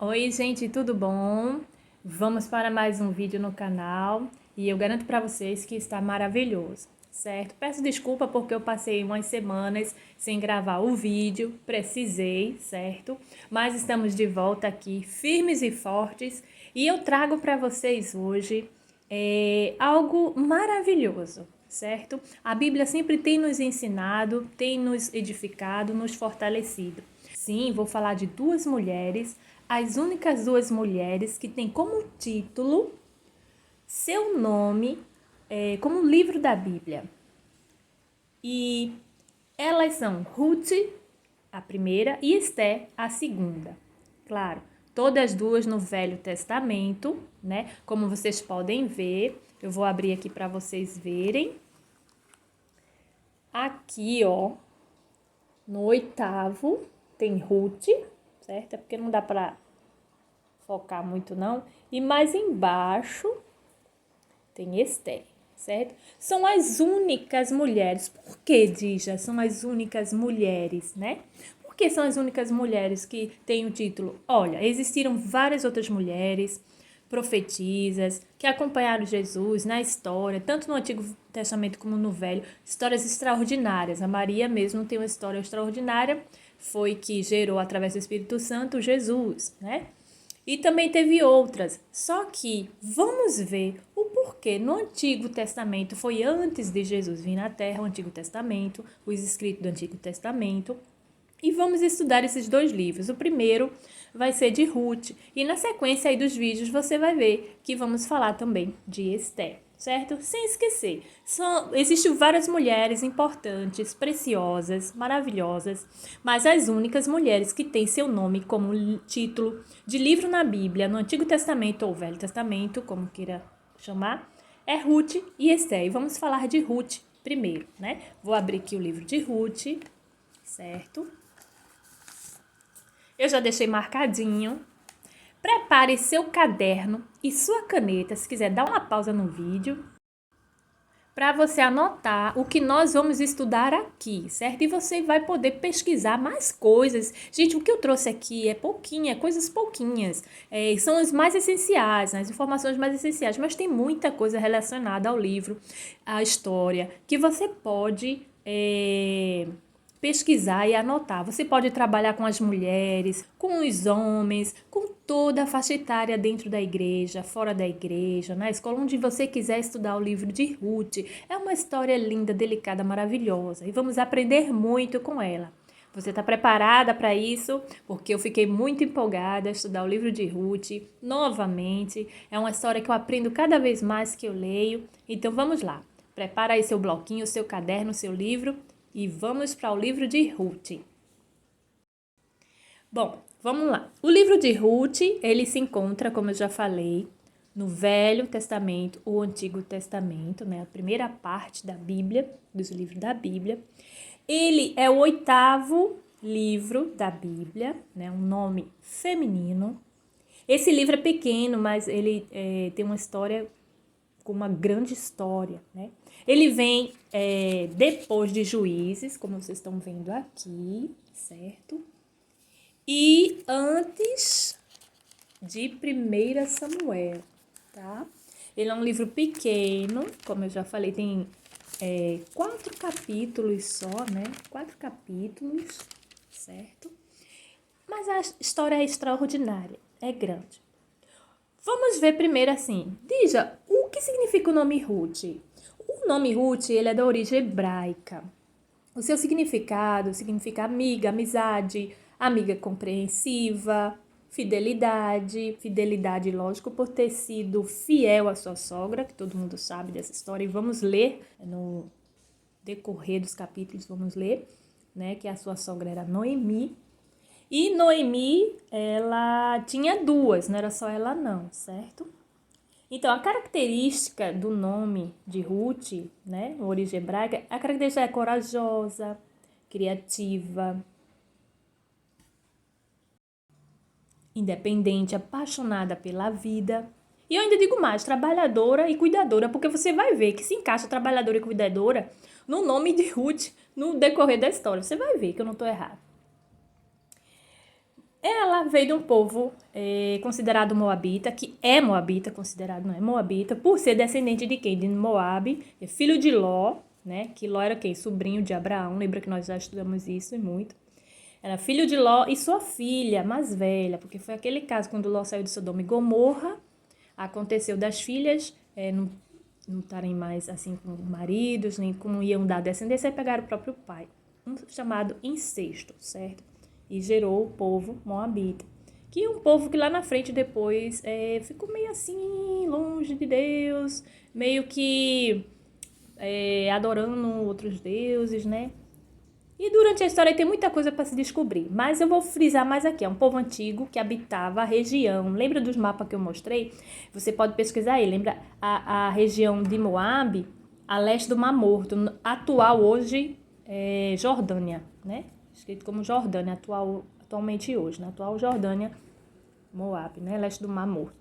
Oi, gente, tudo bom? Vamos para mais um vídeo no canal e eu garanto para vocês que está maravilhoso, certo? Peço desculpa porque eu passei umas semanas sem gravar o vídeo, precisei, certo? Mas estamos de volta aqui, firmes e fortes, e eu trago para vocês hoje algo maravilhoso, certo? A Bíblia sempre tem nos ensinado, tem nos edificado, nos fortalecido. Sim, vou falar de duas mulheres, as únicas duas mulheres que têm como título seu nome como livro da Bíblia. E elas são Ruth, a primeira, e Esté, a segunda. Claro, todas duas no Velho Testamento, né? Como vocês podem ver, eu vou abrir aqui para vocês verem. Aqui, ó, no oitavo tem Ruth, certo? É porque não dá para focar muito não. E mais embaixo tem Esté, certo? São as únicas mulheres. Por que, Dija? São as únicas mulheres, né? Por que são as únicas mulheres que têm o título? Olha, existiram várias outras mulheres, profetisas, que acompanharam Jesus na história, tanto no Antigo Testamento como no Velho, histórias extraordinárias. A Maria mesmo tem uma história extraordinária, foi que gerou através do Espírito Santo Jesus, né? E também teve outras. Só que vamos ver o porquê no Antigo Testamento, foi antes de Jesus vir na Terra, o Antigo Testamento, os escritos do Antigo Testamento. E vamos estudar esses dois livros. O primeiro vai ser de Ruth. E na sequência aí dos vídeos você vai ver que vamos falar também de Esté, certo? Sem esquecer, existem várias mulheres importantes, preciosas, maravilhosas, mas as únicas mulheres que têm seu nome como título de livro na Bíblia, no Antigo Testamento ou Velho Testamento, como queira chamar, é Ruth e Esté. E vamos falar de Ruth primeiro, né? Vou abrir aqui o livro de Ruth, certo? Eu já deixei marcadinho. Prepare seu caderno e sua caneta, se quiser dar uma pausa no vídeo, para você anotar o que nós vamos estudar aqui, certo? E você vai poder pesquisar mais coisas. Gente, o que eu trouxe aqui é pouquinho, é coisas pouquinhas. São as mais essenciais, as informações mais essenciais, mas tem muita coisa relacionada ao livro, à história, que você pode pesquisar e anotar. Você pode trabalhar com as mulheres, com os homens, com toda a faixa etária dentro da igreja, fora da igreja, na escola, onde você quiser estudar o livro de Ruth. É uma história linda, delicada, maravilhosa e vamos aprender muito com ela. Você está preparada para isso? Porque eu fiquei muito empolgada a estudar o livro de Ruth novamente. É uma história que eu aprendo cada vez mais que eu leio. Então vamos lá. Prepara aí seu bloquinho, seu caderno, seu livro e vamos para o livro de Ruth. Bom, vamos lá. O livro de Ruth, ele se encontra, como eu já falei, no Velho Testamento ou Antigo Testamento, né? A primeira parte da Bíblia, dos livros da Bíblia. Ele é o oitavo livro da Bíblia, né? Um nome feminino. Esse livro é pequeno, mas ele tem uma história, com uma grande história, né? Ele vem depois de Juízes, como vocês estão vendo aqui, certo? E antes de 1 Samuel, tá? Ele é um livro pequeno, como eu já falei, tem 4 capítulos só, né? 4 capítulos, certo? Mas a história é extraordinária, é grande. Vamos ver primeiro assim, Dija, o que significa o nome Ruth? O nome Ruth, ele é da origem hebraica. O seu significado significa amiga, amizade, amiga compreensiva, fidelidade. Fidelidade, lógico, por ter sido fiel à sua sogra, que todo mundo sabe dessa história. E vamos ler, no decorrer dos capítulos, vamos ler, né, que a sua sogra era Noemi. E Noemi, ela tinha duas, não era só ela não, certo? Então, a característica do nome de Ruth, né, no origem hebraica, a característica é corajosa, criativa, independente, apaixonada pela vida. E eu ainda digo mais, trabalhadora e cuidadora, porque você vai ver que se encaixa trabalhadora e cuidadora no nome de Ruth no decorrer da história. Você vai ver que eu não estou errada. Ela veio de um povo considerado moabita, que é moabita, considerado não é moabita, por ser descendente de quem? De Moabe, é filho de Ló, né? Que Ló era quem? Sobrinho de Abraão, lembra que nós já estudamos isso e muito. Era filho de Ló e sua filha mais velha, porque foi aquele caso quando Ló saiu de Sodoma e Gomorra, aconteceu das filhas não estarem mais assim com maridos, nem como iam dar descendência, e pegaram o próprio pai, um chamado incesto, certo? E gerou o povo moabita, que é um povo que lá na frente depois ficou meio assim, longe de Deus, meio que adorando outros deuses, né? E durante a história tem muita coisa para se descobrir, mas eu vou frisar mais aqui. É um povo antigo que habitava a região. Lembra dos mapas que eu mostrei? Você pode pesquisar aí. Lembra a região de Moabe, a leste do Mar Morto, atual hoje Jordânia, né? Escrito como Jordânia, atualmente hoje, né? Atual Jordânia, Moabe, né? Leste do Mar Morto.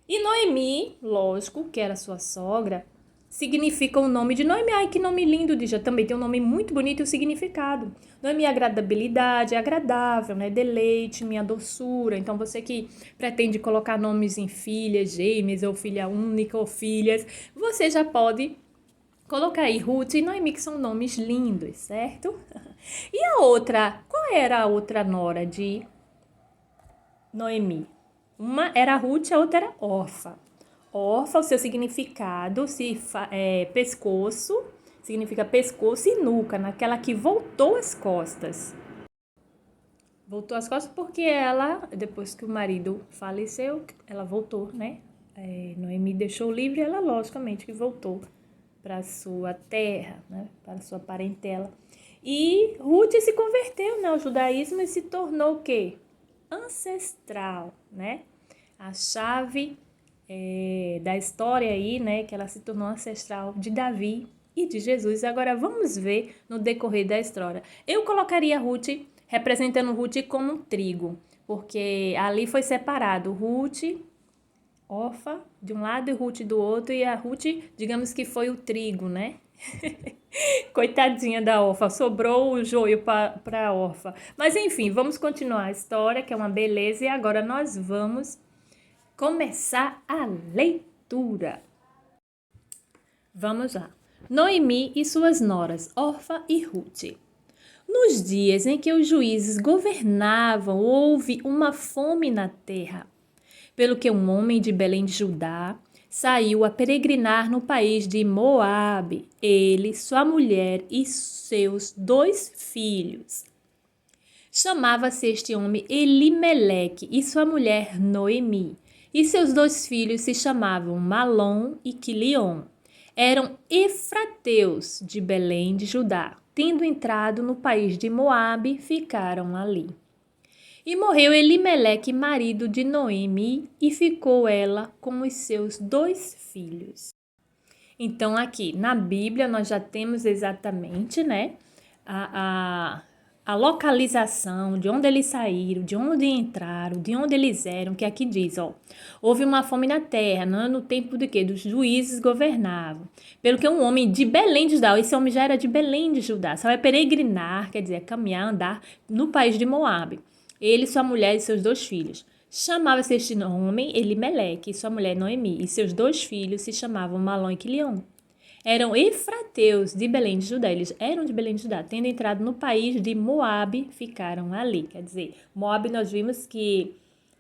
E Noemi, lógico, que era sua sogra, significa o nome de Noemi. Ai, que nome lindo, Dija. Também tem um nome muito bonito e o significado. Noemi é agradabilidade, é agradável, né? Deleite, minha doçura. Então, você que pretende colocar nomes em filhas, gêmeas, ou filha única, ou filhas, você já pode colocar aí Ruth e Noemi, que são nomes lindos, certo? E a outra, qual era a outra nora de Noemi? Uma era Ruth, a outra era Orfa. Orfa, o seu significado, pescoço, significa pescoço e nuca, naquela que voltou as costas. Voltou as costas porque ela, depois que o marido faleceu, ela voltou, né? Noemi deixou livre, ela logicamente que voltou para sua terra, né? Para sua parentela. E Ruth se converteu, né, ao judaísmo e se tornou o quê? Ancestral, né? A chave da história aí, né, que ela se tornou ancestral de Davi e de Jesus. Agora vamos ver no decorrer da história. Eu colocaria Ruth, representando Ruth como um trigo, porque ali foi separado Ruth, Orfa de um lado e Ruth do outro, e a Ruth, digamos que foi o trigo, né? Coitadinha da Orfa, sobrou o joio para a Orfa. Mas enfim, vamos continuar a história, que é uma beleza, e agora nós vamos começar a leitura. Vamos lá. Noemi e suas noras, Orfa e Ruth. Nos dias em que os juízes governavam, houve uma fome na terra, pelo que um homem de Belém de Judá saiu a peregrinar no país de Moabe, ele, sua mulher e seus 2 filhos. Chamava-se este homem Elimeleque e sua mulher Noemi, e seus 2 filhos se chamavam Malom e Quilion. Eram efrateus de Belém de Judá. Tendo entrado no país de Moabe, ficaram ali. E morreu Elimeleque, marido de Noemi, e ficou ela com os seus 2 filhos. Então, aqui na Bíblia, nós já temos exatamente, né, a localização, de onde eles saíram, de onde entraram, de onde eles eram, que aqui diz, ó, houve uma fome na terra, no tempo de quê? Dos juízes governavam. Pelo que um homem de Belém de Judá, esse homem já era de Belém de Judá, só vai peregrinar, quer dizer, caminhar, andar no país de Moabe. Ele, sua mulher e seus 2 filhos. Chamava-se este homem Elimeleque, e sua mulher Noemi, e seus 2 filhos se chamavam Malom e Quilion. Eram efrateus de Belém de Judá, eles eram de Belém de Judá, tendo entrado no país de Moabe, ficaram ali. Quer dizer, Moabe nós vimos que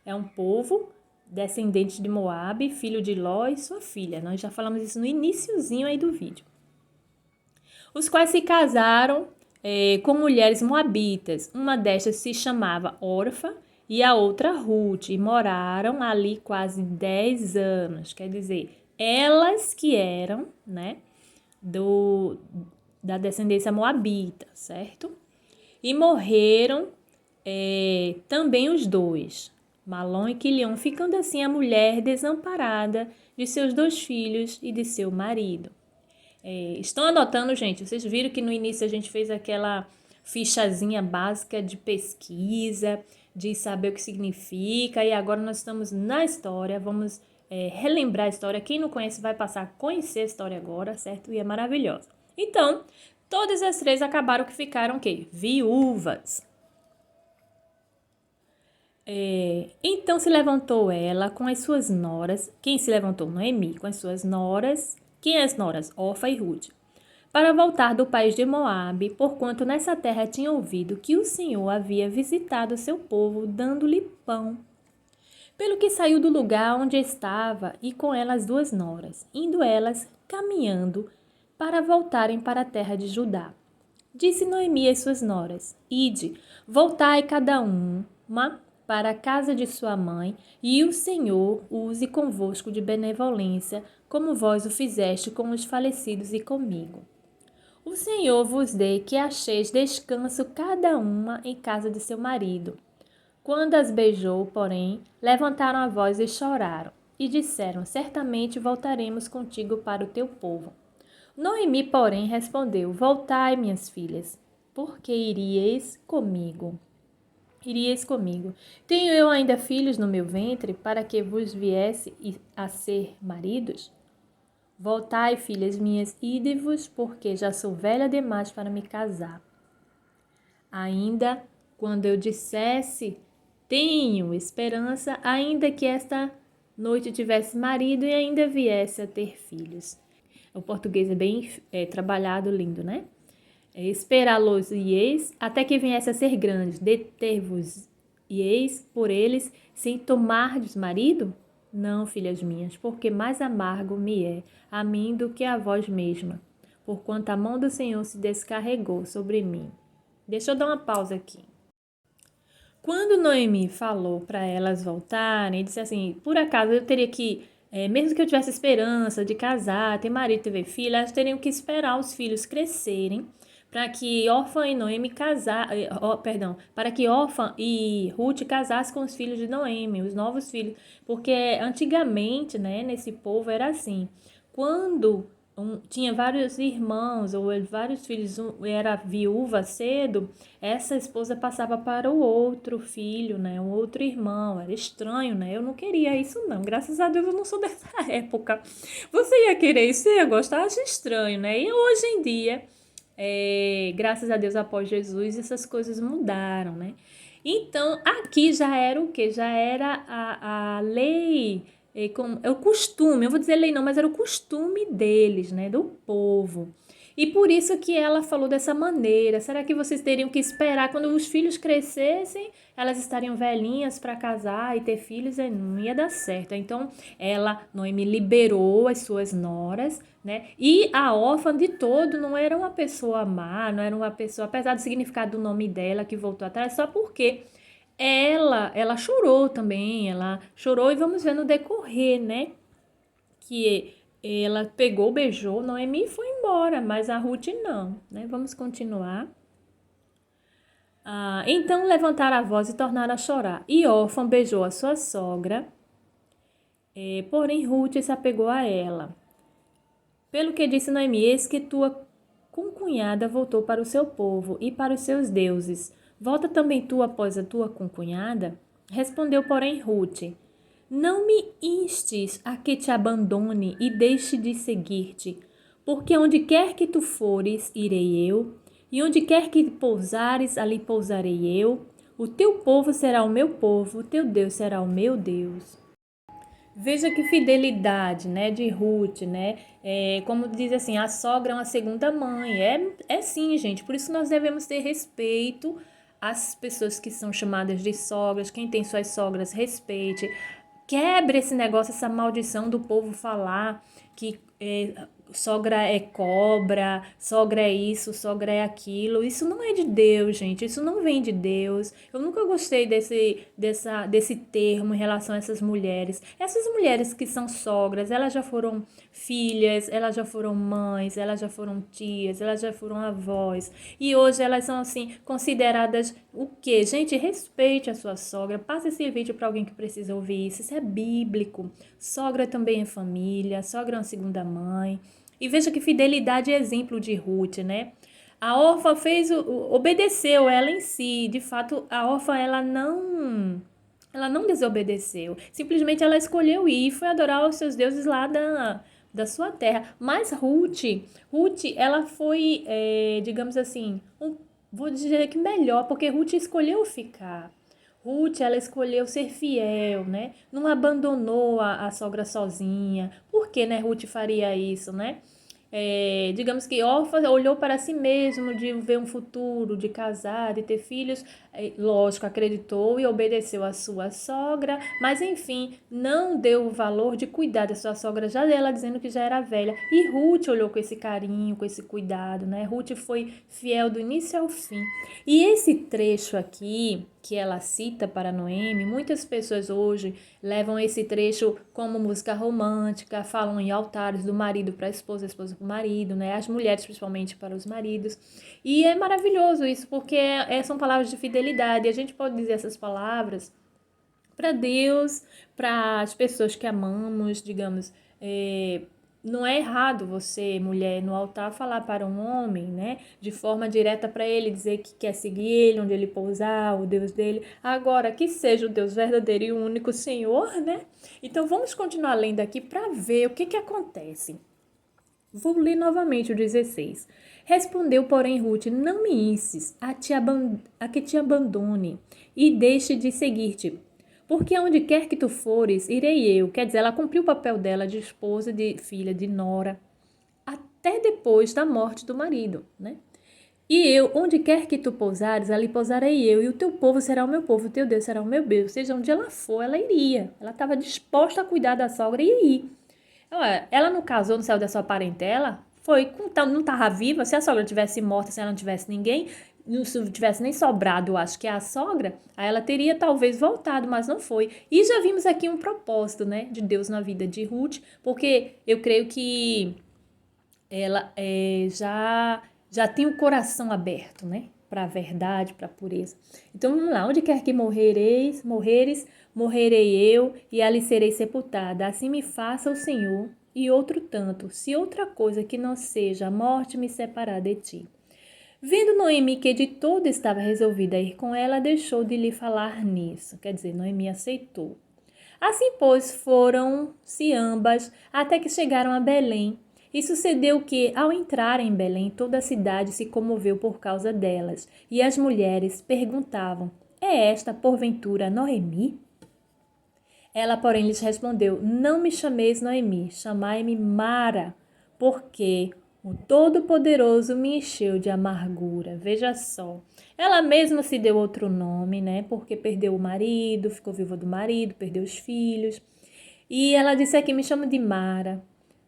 é um povo descendente de Moabe, filho de Ló e sua filha. Nós já falamos isso no iniciozinho aí do vídeo. Os quais se casaram com mulheres moabitas. Uma destas se chamava Orfa e a outra Ruth, e moraram ali quase 10 anos. Quer dizer, elas que eram, né, da descendência moabita, certo? E morreram também os 2, Malom e Quilion, ficando assim a mulher desamparada de seus 2 filhos e de seu marido. Estão anotando, gente? Vocês viram que no início a gente fez aquela fichazinha básica de pesquisa, de saber o que significa, e agora nós estamos na história, vamos relembrar a história. Quem não conhece vai passar a conhecer a história agora, certo? E é maravilhosa. Então, todas as 3 acabaram que ficaram o quê? Viúvas. Então se levantou ela com as suas noras. Quem se levantou? Noemi, com as suas noras. Quem é as noras? Orfa e Ruth. Para voltar do país de Moabe, porquanto nessa terra tinha ouvido que o Senhor havia visitado seu povo, dando-lhe pão. Pelo que saiu do lugar onde estava e com ela as duas noras, indo elas caminhando para voltarem para a terra de Judá. Disse Noemi às suas noras: Ide, voltai cada uma para a casa de sua mãe, e o Senhor use convosco de benevolência, como vós o fizeste com os falecidos e comigo. O Senhor vos dê que acheis descanso cada uma em casa de seu marido. Quando as beijou, porém, levantaram a voz e choraram, e disseram: Certamente voltaremos contigo para o teu povo. Noemi, porém, respondeu: Voltai, minhas filhas, porque iríeis comigo. Iríeis comigo. Tenho eu ainda filhos no meu ventre, para que vos viesse a ser maridos? Voltai, filhas minhas, ide-vos, porque já sou velha demais para me casar. Ainda quando eu dissesse, tenho esperança, ainda que esta noite tivesse marido e ainda viesse a ter filhos. O português é bem trabalhado, lindo, né? Esperá-los-ieis até que viesse a ser grandes, deter-vos-ieis por eles, sem tomardes marido? Não, filhas minhas, porque mais amargo me é a mim do que a vós mesma, porquanto a mão do Senhor se descarregou sobre mim. Deixa eu dar uma pausa aqui. Quando Noemi falou para elas voltarem, disse assim, por acaso eu teria que, mesmo que eu tivesse esperança de casar, ter marido, ter filho, elas teriam que esperar os filhos crescerem para que Orfa e Noemi para que Orfa e Ruth casassem com os filhos de Noemi, os novos filhos, porque antigamente, né, nesse povo era assim, quando tinha vários irmãos ou vários filhos, era viúva cedo, essa esposa passava para o outro filho, né, o outro irmão, era estranho, né, eu não queria isso não, graças a Deus eu não sou dessa época, você ia querer isso, você ia gostar, acho estranho, né, e hoje em dia, graças a Deus após Jesus, essas coisas mudaram, né, então aqui já era o que? Já era a lei, é o costume, eu vou dizer lei não, mas era o costume deles, né, do povo. E por isso que ela falou dessa maneira. Será que vocês teriam que esperar quando os filhos crescessem, elas estariam velhinhas para casar e ter filhos? Não ia dar certo. Então, Noemi, liberou as suas noras, né? E a órfã de todo não era uma pessoa má, não era uma pessoa, apesar do significado do nome dela que voltou atrás, só porque ela chorou também, ela chorou e vamos ver no decorrer, né? Que ela pegou, beijou Noemi e foi embora, mas a Ruth não, né? Vamos continuar. Então levantaram a voz e tornaram a chorar. E Orfa beijou a sua sogra, porém Ruth se apegou a ela. Pelo que disse Noemi, eis que tua concunhada voltou para o seu povo e para os seus deuses. Volta também tu após a tua concunhada? Respondeu, porém, Ruth: Não me instes a que te abandone e deixe de seguir-te, porque onde quer que tu fores, irei eu, e onde quer que pousares, ali pousarei eu. O teu povo será o meu povo, o teu Deus será o meu Deus. Veja que fidelidade, né, de Ruth, né? Como diz assim, a sogra é uma segunda mãe. É sim, gente. Por isso nós devemos ter respeito às pessoas que são chamadas de sogras. Quem tem suas sogras, respeite. Quebre esse negócio, essa maldição do povo falar que sogra é cobra, sogra é isso, sogra é aquilo. Isso não é de Deus, gente. Isso não vem de Deus. Eu nunca gostei desse termo em relação a essas mulheres. Essas mulheres que são sogras, elas já foram filhas, elas já foram mães, elas já foram tias, elas já foram avós. E hoje elas são, assim, consideradas o quê? Gente, respeite a sua sogra. Passe esse vídeo para alguém que precisa ouvir isso. Isso é bíblico. Sogra também é família, sogra é uma segunda mãe. E veja que fidelidade é exemplo de Ruth, né? A órfã obedeceu ela em si. De fato, a órfã, ela não desobedeceu. Simplesmente ela escolheu ir e foi adorar os seus deuses lá da sua terra. Mas Ruth, ela foi, digamos assim, vou dizer que melhor, porque Ruth escolheu ficar. Ruth, ela escolheu ser fiel, né? Não abandonou a sogra sozinha. Por que, né, Ruth faria isso, né? Digamos que Orfa olhou para si mesmo de ver um futuro, de casar, de ter filhos, lógico, acreditou e obedeceu à sua sogra, mas enfim, não deu o valor de cuidar da sua sogra, já dela dizendo que já era velha. E Ruth olhou com esse carinho, com esse cuidado, né? Ruth foi fiel do início ao fim. E esse trecho aqui, que ela cita para Noemi, muitas pessoas hoje levam esse trecho como música romântica, falam em altares do marido para a esposa para o marido, né? As mulheres principalmente para os maridos. E é maravilhoso isso, porque são palavras de fidelidade. E a gente pode dizer essas palavras para Deus, para as pessoas que amamos, digamos. Não é errado você, mulher, no altar falar para um homem, né, de forma direta para ele, dizer que quer seguir ele, onde ele pousar, o Deus dele. Agora, que seja o Deus verdadeiro e o único Senhor, né? Então, vamos continuar lendo aqui para ver o que acontece. Vou ler novamente o 16. Respondeu, porém, Ruth, não me instes a que te abandone e deixe de seguir-te. Porque aonde quer que tu fores, irei eu. Quer dizer, ela cumpriu o papel dela de esposa, de filha, de nora, até depois da morte do marido, né? E eu, onde quer que tu pousares, ali pousarei eu, e o teu povo será o meu povo, o teu Deus será o meu Deus. Ou seja, onde ela for, ela iria. Ela estava disposta a cuidar da sogra e ir. Ela não casou, não saiu da sua parentela, não estava viva. Se a sogra tivesse morta, se ela não tivesse ninguém, não tivesse nem sobrado, eu acho que é a sogra, aí ela teria talvez voltado, mas não foi. E já vimos aqui um propósito, né, de Deus na vida de Ruth, porque eu creio que ela já tem o coração aberto, né, para a verdade, para a pureza. Então vamos lá, onde quer que morreres, morrerei eu e ali serei sepultada. Assim me faça o Senhor e outro tanto, se outra coisa que não seja a morte me separar de ti. Vendo Noemi que de todo estava resolvida a ir com ela, deixou de lhe falar nisso. Quer dizer, Noemi aceitou. Assim, pois, foram-se ambas até que chegaram a Belém. E sucedeu que, ao entrarem em Belém, toda a cidade se comoveu por causa delas. E as mulheres perguntavam, é esta, porventura, Noemi? Ela, porém, lhes respondeu, não me chameis Noemi, chamai-me Mara, porque o Todo-Poderoso me encheu de amargura. Veja só. Ela mesma se deu outro nome, né? Porque perdeu o marido, ficou viúva do marido, perdeu os filhos. E ela disse aqui, me chama de Mara,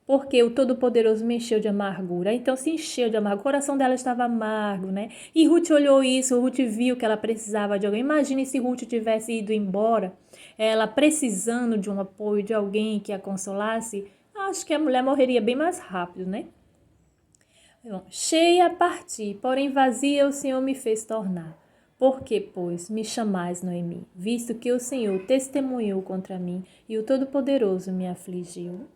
porque o Todo-Poderoso me encheu de amargura. Então se encheu de amargura, o coração dela estava amargo, né? E Ruth olhou isso, Ruth viu que ela precisava de alguém. Imagine se Ruth tivesse ido embora, ela precisando de um apoio, de alguém que a consolasse. Acho que a mulher morreria bem mais rápido, né? Cheia parti, porém vazia o Senhor me fez tornar. Por que, pois, me chamais Noemi, visto que o Senhor testemunhou contra mim e o Todo-Poderoso me afligiu?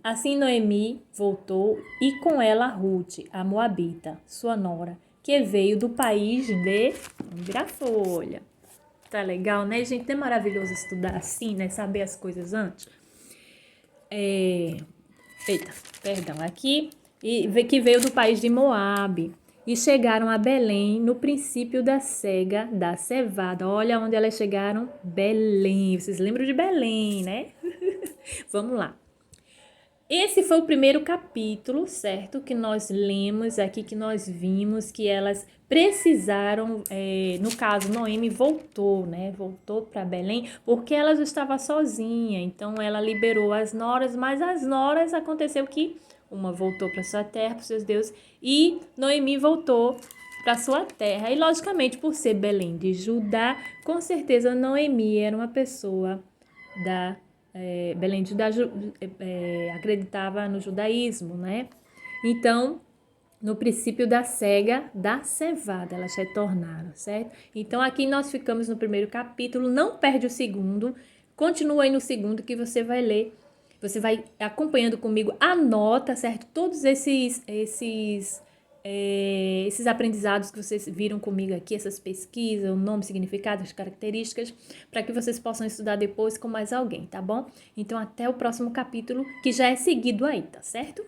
Assim Noemi voltou e com ela Ruth, a Moabita, sua nora, que veio do país de... Vamos virar folha. Tá legal, né, gente? É maravilhoso estudar assim, né? Saber as coisas antes. Aqui. E que veio do país de Moabe. E chegaram a Belém no princípio da cega, da cevada. Olha onde elas chegaram. Belém. Vocês lembram de Belém, né? Vamos lá. Esse foi o primeiro capítulo, certo? Que nós lemos aqui, que nós vimos que elas precisaram, no caso, Noemi voltou, né? Voltou para Belém porque ela já estava sozinha. Então, ela liberou as noras, mas as noras aconteceu que uma voltou para sua terra, para os seus deuses, e Noemi voltou para sua terra. E, logicamente, por ser Belém de Judá, com certeza Noemi era uma pessoa da Belém de Judá acreditava no judaísmo, né? Então, no princípio da cega, da cevada, elas retornaram, certo? Então, aqui nós ficamos no primeiro capítulo, não perde o segundo, continua aí no segundo que você vai ler, você vai acompanhando comigo, anota, certo? Todos esses aprendizados que vocês viram comigo aqui, essas pesquisas, o nome, significado, as características, para que vocês possam estudar depois com mais alguém, tá bom? Então, até o próximo capítulo, que já é seguido aí, tá certo?